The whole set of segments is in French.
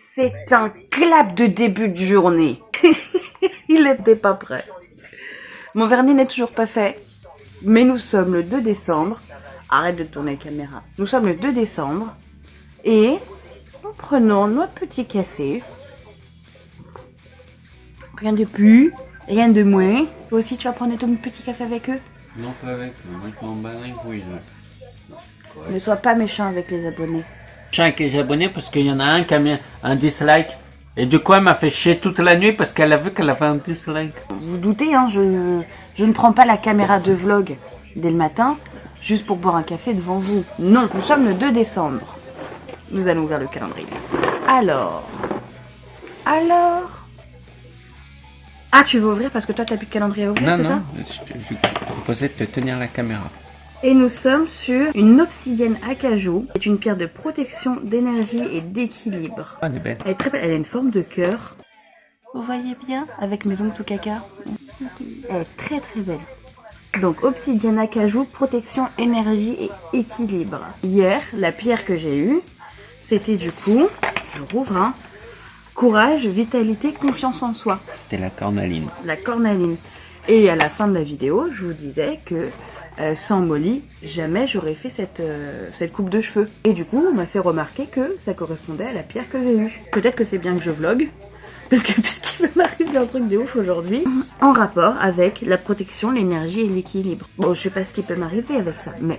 C'est un clap de début de journée. Il n'était pas prêt. Mon vernis n'est toujours pas fait. Mais nous sommes le 2 décembre. Arrête de tourner la caméra. Nous sommes le 2 décembre. Et nous prenons notre petit café. Rien de plus, rien de moins. Toi aussi, tu vas prendre ton petit café avec eux? Non, pas avec moi. Moi, je m'en bats les couilles, là. Ne sois pas méchant avec les abonnés. Méchant avec les abonnés parce qu'il y en a un qui a mis un dislike. Et du coup, elle m'a fait chier toute la nuit parce qu'elle a vu qu'elle avait un dislike. Vous vous doutez, hein, je ne prends pas la caméra de vlog dès le matin, juste pour boire un café devant vous. Non, nous sommes le 2 décembre. Nous allons ouvrir le calendrier. Alors... Ah, tu veux ouvrir parce que toi, t'as plus de calendrier à ouvrir, Non, c'est non, ça? je proposais de te tenir la caméra. Et nous sommes sur une obsidienne acajou. C'est une pierre de protection, d'énergie et d'équilibre. Ah, elle est belle. Elle est très belle, elle a une forme de cœur. Vous voyez bien? Avec mes ongles tout caca. Elle est très très belle. Donc obsidienne acajou, protection, énergie et équilibre. Hier, la pierre que j'ai eue, c'était du coup, je rouvre, hein, courage, vitalité, confiance en soi. C'était la cornaline. La cornaline. Et à la fin de la vidéo, je vous disais que sans Molly, jamais j'aurais fait cette coupe de cheveux. Et du coup, on m'a fait remarquer que ça correspondait à la pierre que j'ai eue. Peut-être que c'est bien que je vlog, parce que peut-être qu'il va m'arriver un truc de ouf aujourd'hui, en rapport avec la protection, l'énergie et l'équilibre. Bon, je sais pas ce qui peut m'arriver avec ça, mais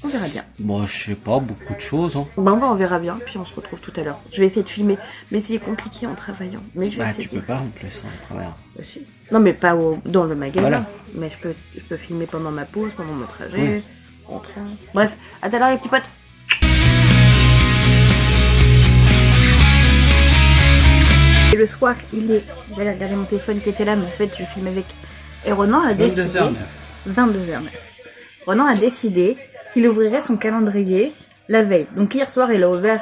on verra bien. Bon, je sais pas, beaucoup de choses, hein. Bon, on verra bien, puis on se retrouve tout à l'heure. Je vais essayer de filmer, mais c'est compliqué en travaillant. Mais je vais Bah, essayer. tu peux pas en plus, en travers. Aussi. Non, mais pas dans le magasin. Voilà. Mais je peux filmer pendant ma pause, pendant mon trajet, Oui. en train. Bref, à tout à l'heure les petits potes. Et le soir, j'allais regarder mon téléphone qui était là, mais en fait, je filme avec. Et Ronan a décidé. 22h09. 22h09. Ronan a décidé qu'il ouvrirait son calendrier la veille. Donc hier soir, il a ouvert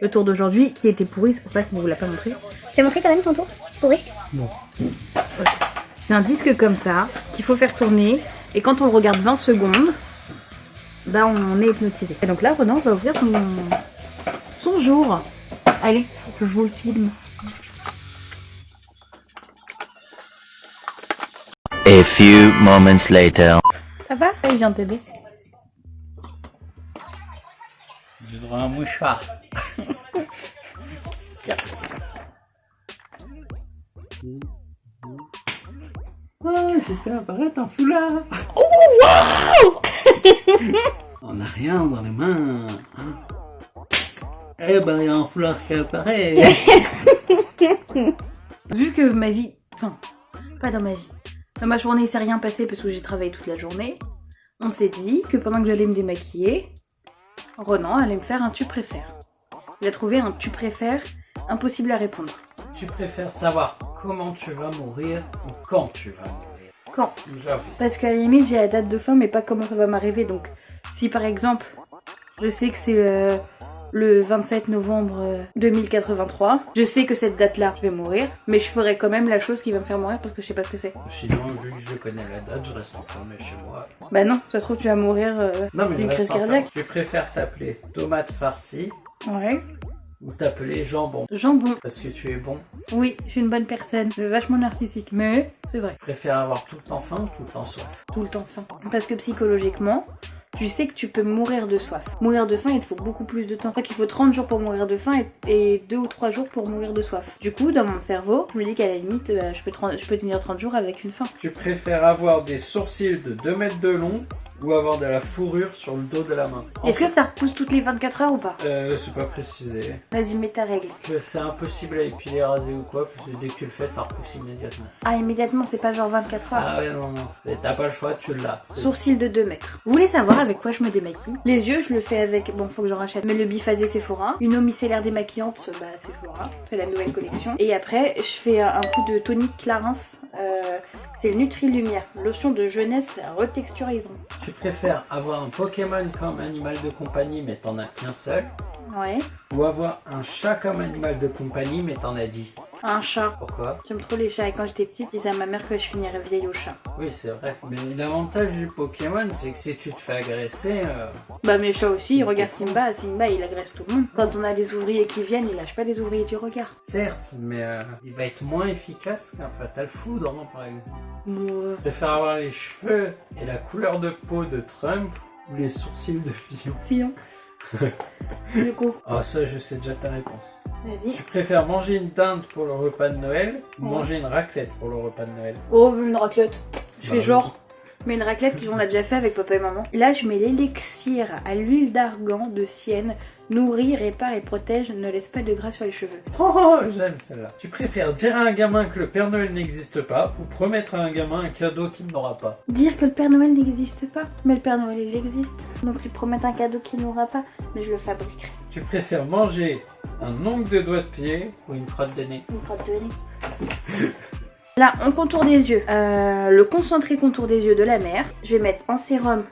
le tour d'aujourd'hui, qui était pourri, c'est pour ça qu'il ne vous l'a pas montré. Tu vas montrer quand même ton tour? Pourri? Non. C'est un disque comme ça, qu'il faut faire tourner, et quand on le regarde 20 secondes, bah on est hypnotisé. Et donc là, Ronan va ouvrir son jour. Allez, je vous le filme. A few moments later. Ça va? Il vient t'aider. J'ai droit à un mouchoir. Tiens. Ouais, j'ai fait apparaître un foulard. Oh, waouh! On n'a rien dans les mains. Hein. Eh ben, il y a un foulard qui apparaît. Vu que ma vie... Enfin, pas dans ma vie. Dans ma journée, il s'est rien passé parce que j'ai travaillé toute la journée. On s'est dit que pendant que j'allais me démaquiller, Ronan allait me faire un tu préfères. Il a trouvé un tu préfères impossible à répondre. Tu préfères savoir comment tu vas mourir ou quand tu vas mourir? Quand? J'avoue. Parce qu'à la limite, j'ai la date de fin, mais pas comment ça va m'arriver. Donc, si par exemple, je sais que c'est le 27 novembre 2083, je sais que cette date-là, je vais mourir, mais je ferai quand même la chose qui va me faire mourir parce que je sais pas ce que c'est. Sinon, vu que je connais la date, je reste enfermé chez moi. Bah non, ça se trouve, tu vas mourir Non, mais je d'une crise reste enfermé. cardiaque. Tu préfères t'appeler tomate farcie Ouais. ou t'appeler jambon Jambon. parce que tu es bon? Oui, je suis une bonne personne. C'est vachement narcissique, mais c'est vrai. Tu préfères avoir tout le temps faim ou tout le temps soif? Tout le temps faim. Parce que psychologiquement, tu sais que tu peux mourir de soif. Mourir de faim, il te faut beaucoup plus de temps. Je crois qu'il faut 30 jours pour mourir de faim et 2 ou 3 jours pour mourir de soif. Du coup, dans mon cerveau, je me dis qu'à la limite, je peux tenir 30 jours avec une faim. Tu préfères avoir des sourcils de 2 mètres de long ou avoir de la fourrure sur le dos de la main? Est-ce que ça repousse toutes les 24 heures ou pas? C'est pas précisé. Vas-y, mets ta règle. Que c'est impossible à épiler, raser ou quoi, parce que dès que tu le fais, ça repousse immédiatement. Ah, immédiatement, c'est pas genre 24 heures. Ah ouais, non, non. T'as pas le choix, tu l'as. Sourcil de 2 mètres. Vous voulez savoir avec quoi je me démaquille? Les yeux, je le fais avec... Bon, faut que j'en rachète. Mais le biphasé Sephora. Une eau micellaire démaquillante, bah Sephora. C'est la nouvelle collection. Et après, je fais un coup de tonique Clarins. C'est le Nutri-Lumière. Lotion de jeunesse retexturisante. Tu préfères avoir un Pokémon comme animal de compagnie, mais t'en as qu'un seul, Ouais. Ou avoir un chat comme animal de compagnie, mais t'en as 10. Un chat. Pourquoi? J'aime trop les chats et quand j'étais petite, je disais à ma mère que je finirais vieille au chat. Oui, c'est vrai. Mais l'avantage du Pokémon, c'est que si tu te fais agresser... Bah mes chats aussi, ils regardent Simba, Simba il agresse tout le monde. Quand on a les ouvriers qui viennent, ils lâchent pas les ouvriers du regard. Certes, mais il va être moins efficace qu'un Fatal Foudre, hein, par exemple. Bon, Je préfère avoir les cheveux et la couleur de peau de Trump ou les sourcils de Fillon. Fillon. Du coup, Ah, ça, je sais déjà ta réponse. vas-y. Tu préfères manger une dinde pour le repas de Noël ou Ouais. manger une raclette pour le repas de Noël? Oh, une raclette. Je Bah fais oui. genre. Mais une raclette, on l'a déjà fait avec papa et maman. Là, je mets l'élixir à l'huile d'argan de Sienne. Nourrit, répare et protège, ne laisse pas de gras sur les cheveux. Oh, j'aime celle-là. Tu préfères dire à un gamin que le Père Noël n'existe pas ou promettre à un gamin un cadeau qu'il n'aura pas? Dire que le Père Noël n'existe pas. Mais le Père Noël, il existe. Donc lui promettre un cadeau qu'il n'aura pas, mais je le fabriquerai. Tu préfères manger un ongle de doigt de pied ou une crotte de nez? Une crotte de nez. Là, on contour des yeux. Le concentré contour des yeux de la mère. Je vais mettre en sérum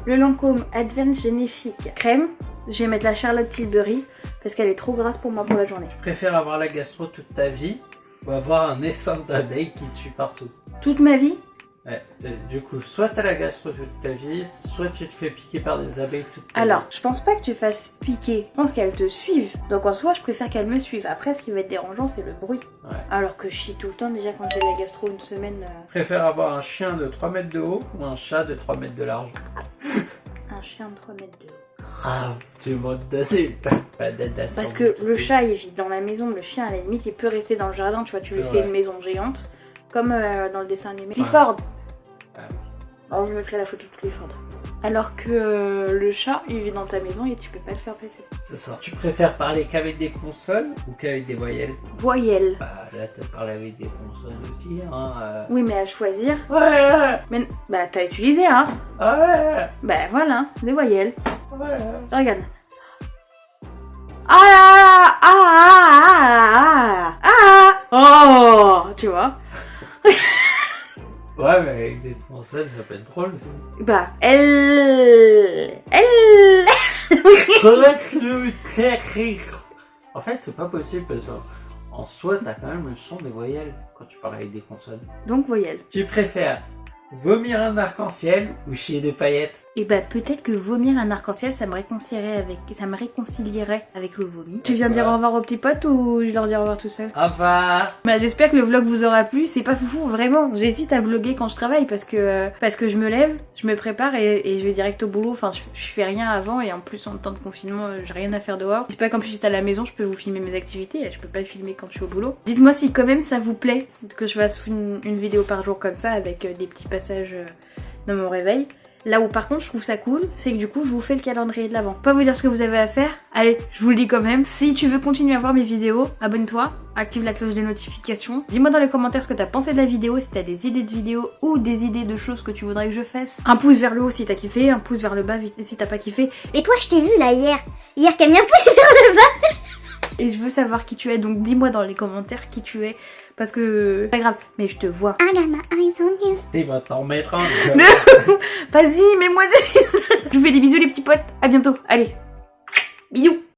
le Lancôme Advanced Génifique Crème. Je vais mettre la Charlotte Tilbury parce qu'elle est trop grasse pour moi pour la journée. Tu préfères avoir la gastro toute ta vie ou avoir un essaim d'abeilles qui te suit partout? Toute ma vie. Ouais, du coup, soit t'as la gastro toute ta vie, soit tu te fais piquer par des abeilles toute ta Alors, vie. je pense pas que tu fasses piquer. Je pense qu'elles te suivent. Donc en soi, je préfère qu'elles me suivent. Après, ce qui va être dérangeant, c'est le bruit. Ouais. Alors que je chie tout le temps déjà quand j'ai la gastro une semaine. Tu préfères avoir un chien de 3 mètres de haut ou un chat de 3 mètres de large? Un chien de 3 mètres de haut. Ah, tu montes dessus. Pas d'adaptation. Parce que le chat, il vit dans la maison. Le chien, à la limite, il peut rester dans le jardin. Tu vois, tu lui C'est fais vrai. une maison géante. Comme dans le dessin animé. Clifford. Ah oui. Alors, je mettrai la photo de Clifford. Alors que le chat, il vit dans ta maison et tu peux pas le faire passer. C'est ça. Tu préfères parler qu'avec des consonnes ou qu'avec des voyelles? Voyelle. Bah là, t'as parlé avec des consonnes aussi, hein. Oui, mais à choisir. Ouais, Mais bah, t'as utilisé, hein. ouais, Bah voilà, des voyelles. ouais. Regarde. Ah ah ah ah ah ah. Oh, tu vois. Ouais, mais avec des consonnes, ça peut être drôle aussi. Bah elle. En fait, c'est pas possible parce qu'en soi, t'as quand même le son des voyelles quand tu parles avec des consonnes. Donc voyelle. Tu préfères vomir un arc-en-ciel ou chier des paillettes? Et bah peut-être que vomir un arc-en-ciel, ça me réconcilierait avec le vomi. Tu viens dire au revoir aux petits potes ou je leur dis au revoir tout seul? Au revoir. Bah j'espère que le vlog vous aura plu. C'est pas foufou, vraiment. J'hésite à vlogger quand je travaille parce que je me lève, je me prépare et je vais direct au boulot. Enfin, je fais rien avant et en plus en temps de confinement, j'ai rien à faire dehors. C'est pas comme si j'étais à la maison, je peux vous filmer mes activités. Là, je peux pas filmer quand je suis au boulot. Dites-moi si quand même ça vous plaît que je fasse une vidéo par jour comme ça avec des petits passages dans mon réveil. Là où par contre je trouve ça cool, c'est que du coup je vous fais le calendrier de l'avant. Pas vous dire ce que vous avez à faire, allez, je vous le dis quand même. Si tu veux continuer à voir mes vidéos, abonne-toi, active la cloche de notification. Dis-moi dans les commentaires ce que t'as pensé de la vidéo, si t'as des idées de vidéos ou des idées de choses que tu voudrais que je fasse. Un pouce vers le haut si t'as kiffé, un pouce vers le bas si t'as pas kiffé. Et toi, je t'ai vu là hier. Hier, Camille a poussé vers le bas. Et je veux savoir qui tu es, donc dis-moi dans les commentaires qui tu es. Parce que, pas grave, mais je te vois. I got my eyes on you. Il va t'en mettre un. Vas-y, mets-moi des... Je vous fais des bisous les petits potes, à bientôt, allez, bisous.